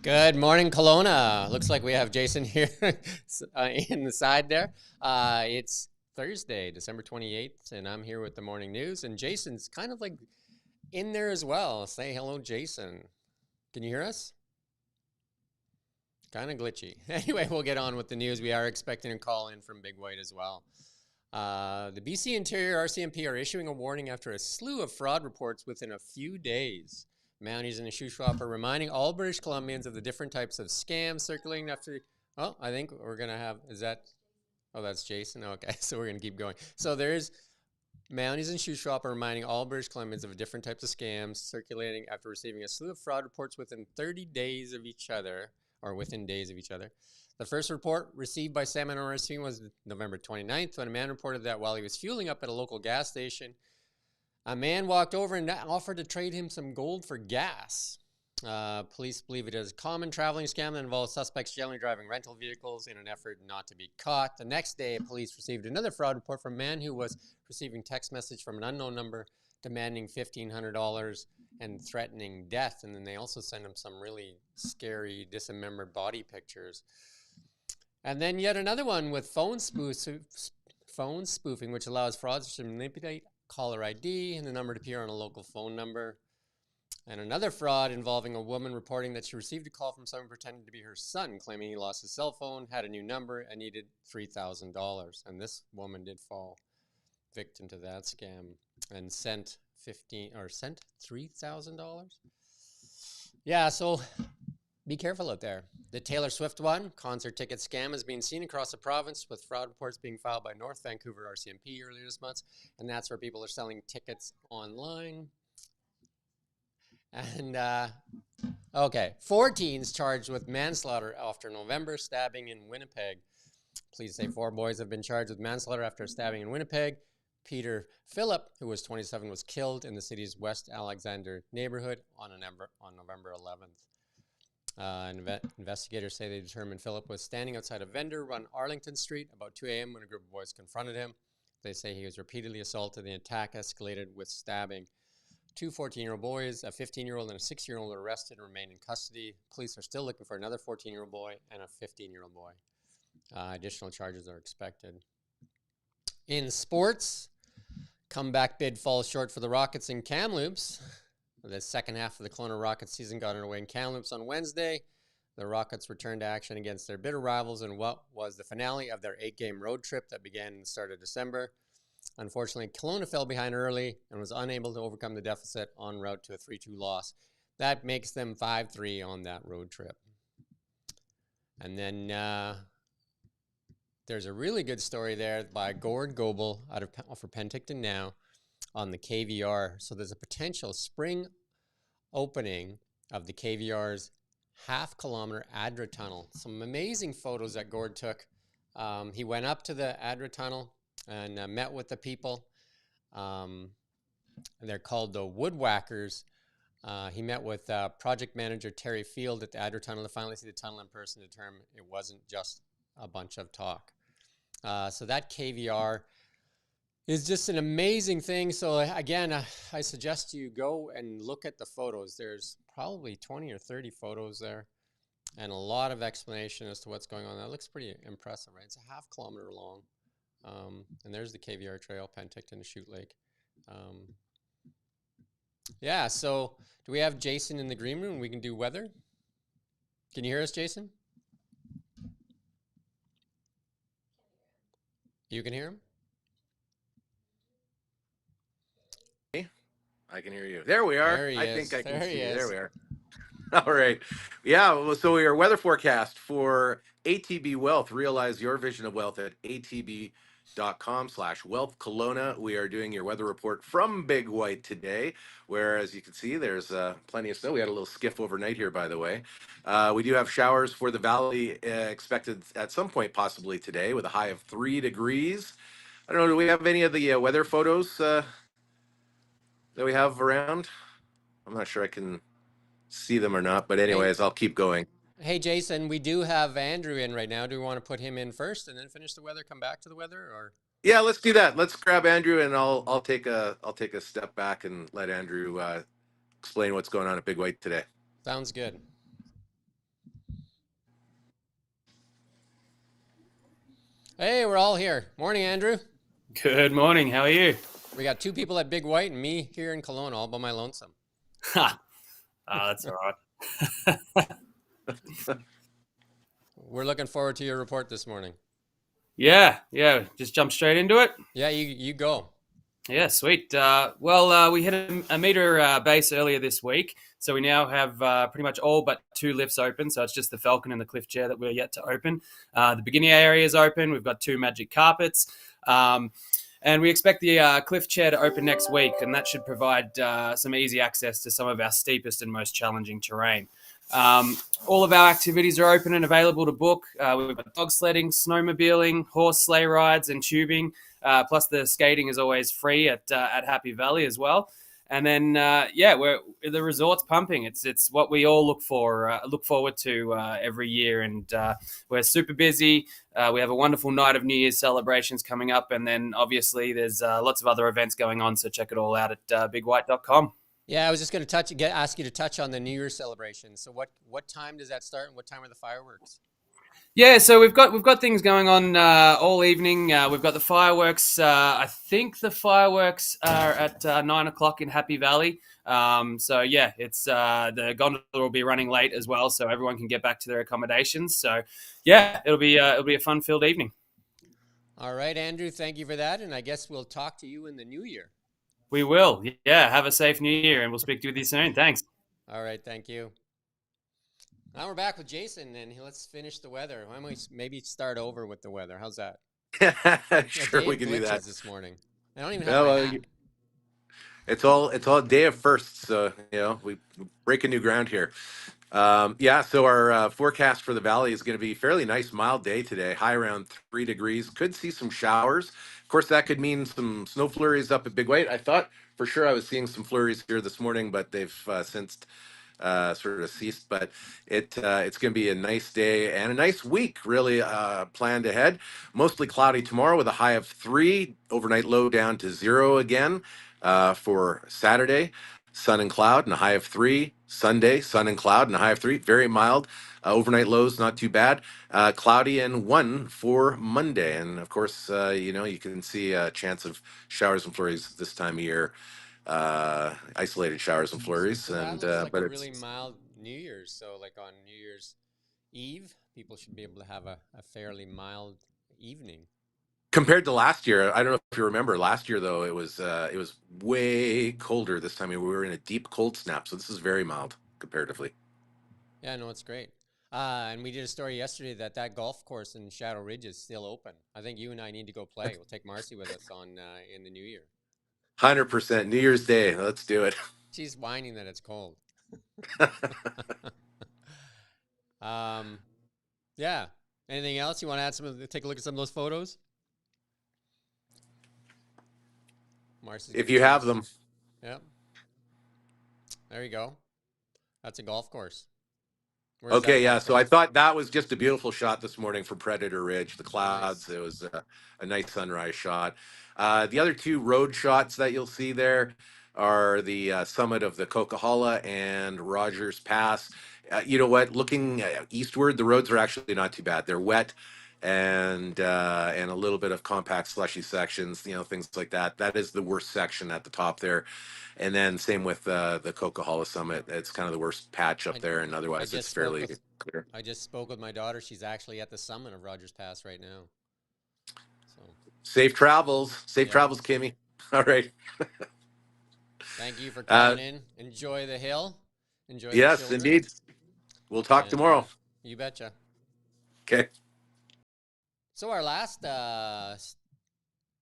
Good morning, Kelowna. Looks like we have Jason here in the side there. It's Thursday, December 28th, and I'm here with the morning news. And Jason's kind of like in there as well. Say hello, Jason. Can you hear us? Kind of glitchy. Anyway, we'll get on with the news. We are expecting a call in from Big White as well. The BC Interior RCMP are issuing a warning after a slew of fraud reports within a few days. Mounties and a shoe shop are reminding all British Columbians of the different types of scams circulating after. Oh, I think we're going to have. Is that. Oh, that's Jason. Okay, so we're going to keep going. So there's Mounties and shoe shop are reminding all British Columbians of different types of scams circulating after receiving a slew of fraud reports within 30 days of each other, or within days of each other. The first report received by Salmon RSV was November 29th when a man reported that while he was fueling up at a local gas station, a man walked over and offered to trade him some gold for gas. Police believe it is a common traveling scam that involves suspects generally driving rental vehicles in an effort not to be caught. The next day, police received another fraud report from a man who was receiving text message from an unknown number demanding $1,500 and threatening death. And then they also sent him some really scary dismembered body pictures. And then yet another one with phone spoofing, which allows fraudsters to manipulate caller ID and the number to appear on a local phone number. And another fraud involving a woman reporting that she received a call from someone pretending to be her son, claiming he lost his cell phone, had a new number, and needed $3,000. And this woman did fall victim to that scam and sent $3,000. Yeah, so be careful out there. The Taylor Swift concert ticket scam is being seen across the province, with fraud reports being filed by North Vancouver RCMP earlier this month, and that's where people are selling tickets online. And, okay, 4 teens charged with manslaughter after November stabbing in Winnipeg. Police say 4 boys have been charged with manslaughter after a stabbing in Winnipeg. Peter Phillip, who was 27, was killed in the city's West Alexander neighborhood on November 11th. Investigators say they determined Phillip was standing outside a vendor-run Arlington Street about 2 a.m. when a group of boys confronted him. They say he was repeatedly assaulted. The attack escalated with stabbing. 2 14-year-old boys, a 15-year-old and a 6-year-old were arrested and remain in custody. Police are still looking for another 14-year-old boy and a 15-year-old boy. Additional charges are expected. In sports, comeback bid falls short for the Rockets in Kamloops. The second half of the Kelowna Rockets season got underway in Kamloops on Wednesday. The Rockets returned to action against their bitter rivals in what was the finale of their 8-game road trip that began in the start of December. Unfortunately, Kelowna fell behind early and was unable to overcome the deficit en route to a 3-2 loss. That makes them 5-3 on that road trip. And then there's a really good story there by Gord Goebel for Penticton Now on the KVR. So there's a potential spring opening of the KVR's half-kilometer Adra Tunnel. Some amazing photos that Gord took. He went up to the Adra Tunnel and met with the people. And they're called the Woodwhackers. He met with project manager Terry Field at the Adra Tunnel to finally see the tunnel in person to determine it wasn't just a bunch of talk. So that KVR is just an amazing thing. So again, I suggest you go and look at the photos. There's probably 20 or 30 photos there and a lot of explanation as to what's going on. That looks pretty impressive, right? It's a half-kilometer long. And there's the KVR trail, Penticton to Shoot Lake. Yeah, so do we have Jason in the green room? We can do weather. Can you hear us, Jason? You can hear him? I can hear you. There we are. There he I is. think I can There he see you. is. There we are. All right. Yeah. Well, so your weather forecast for ATB Wealth. Realize your vision of wealth at atb.com/wealth Kelowna. We are doing your weather report from Big White today, where, as you can see, there's plenty of snow. We had a little skiff overnight here, by the way. We do have showers for the valley expected at some point, possibly today, with a high of 3 degrees. I don't know. Do we have any of the weather photos that we have around? I'm not sure I can see them or not, but anyways, I'll keep going. Hey, Jason, we do have Andrew in right now. Do we want to put him in first and then finish the weather, come back to the weather, or? Yeah, let's do that. Let's grab Andrew, and I'll take a step back and let Andrew explain what's going on at Big White today. Sounds good. Hey, we're all here. Morning, Andrew. Good morning. How are you? We got two people at Big White and me here in Kelowna all by my lonesome. That's all right. We're looking forward to your report this morning. Yeah. Just jump straight into it. Yeah, you go. Yeah, sweet. We hit a meter base earlier this week, so we now have pretty much all but two lifts open. So it's just the Falcon and the Cliff Chair that we're yet to open. The beginning area is open. We've got two magic carpets. And we expect the cliff chair to open next week, and that should provide some easy access to some of our steepest and most challenging terrain. All of our activities are open and available to book. We've got dog sledding, snowmobiling, horse sleigh rides, and tubing. Plus, the skating is always free at Happy Valley as well. And then, the resort's pumping. It's what we all look forward to every year, and we're super busy. We have a wonderful night of New Year's celebrations coming up, and then obviously there's lots of other events going on. So check it all out at bigwhite.com. Yeah, I was just going to ask you to touch on the New Year's celebration. So what time does that start, and what time are the fireworks? Yeah, so we've got things going on all evening. We've got the fireworks. I think the fireworks are at 9 o'clock in Happy Valley. It's the gondola will be running late as well, so everyone can get back to their accommodations. So yeah, it'll be a fun-filled evening. All right, Andrew, thank you for that, and I guess we'll talk to you in the new year. We will. Yeah, have a safe New Year, and we'll speak to you soon. Thanks. All right, thank you. Now we're back with Jason, and let's finish the weather. Why don't we maybe start over with the weather? How's that? Sure, we can do that. This morning. I don't even have my hat. It's all a day of firsts, so we break a new ground here. So our forecast for the valley is going to be fairly nice, mild day today. High around 3 degrees. Could see some showers. Of course, that could mean some snow flurries up at Big White. I thought for sure I was seeing some flurries here this morning, but they've since sort of ceased. But it's going to be a nice day and a nice week, really planned ahead. Mostly cloudy tomorrow with a high of 3. Overnight low down to 0 again for Saturday. Sun and cloud and a high of 3. Sunday, sun and cloud and a high of 3. Very mild. Overnight lows, not too bad. Cloudy and 1 for Monday. And of course, you can see a chance of showers and flurries this time of year. Isolated showers and flurries. So that and looks like but a it's really mild New Year's. So like on New Year's Eve, people should be able to have a fairly mild evening. compared to last year. I don't know if you remember last year though. It was way colder this time. We were in a deep cold snap, so this is very mild comparatively. Yeah, no, it's great. And we did a story yesterday that golf course in Shadow Ridge is still open. I think you and I need to go play. We'll take Marcy with us on in the new year. 100% New Year's Day. Let's do it. She's whining that it's cold. Yeah. Anything else you want to add? Take a look at some of those photos. Marcy's if you have them. Yeah. There you go. That's a golf course. Okay, yeah. So I thought that was just a beautiful shot this morning from Predator Ridge. The clouds. Nice. It was a nice sunrise shot. The other two road shots that you'll see there are the summit of the Coquihalla and Rogers Pass. You know what? Looking eastward, the roads are actually not too bad. They're wet and a little bit of compact slushy sections. Things like that. That is the worst section at the top there. And then same with the Coquihalla Summit. It's kind of the worst patch up there, and otherwise it's fairly clear. I just spoke with my daughter. She's actually at the summit of Rogers Pass right now. So safe travels, travels, Kimmy. All right. Thank you for calling in. Enjoy the hill. Enjoy the yes, children. indeed. We'll talk tomorrow. You betcha. Okay. So our last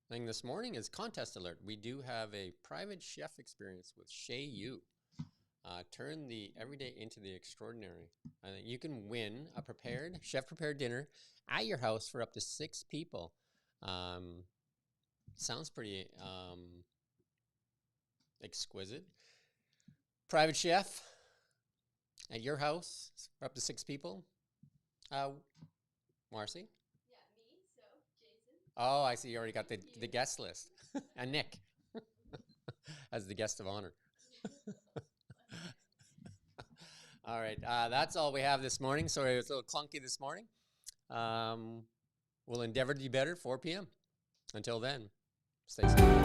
thing this morning is contest alert. We do have a private chef experience with Shay Yu. Turn the everyday into the extraordinary. You can win a chef-prepared dinner at your house for up to 6 people. Sounds pretty exquisite. Private chef at your house for up to 6 people. Marcy? Oh, I see. You already got the guest list. And Nick as the guest of honor. All right. That's all we have this morning. Sorry, it was a little clunky this morning. We'll we'll endeavor to be better 4 p.m. Until then, stay safe.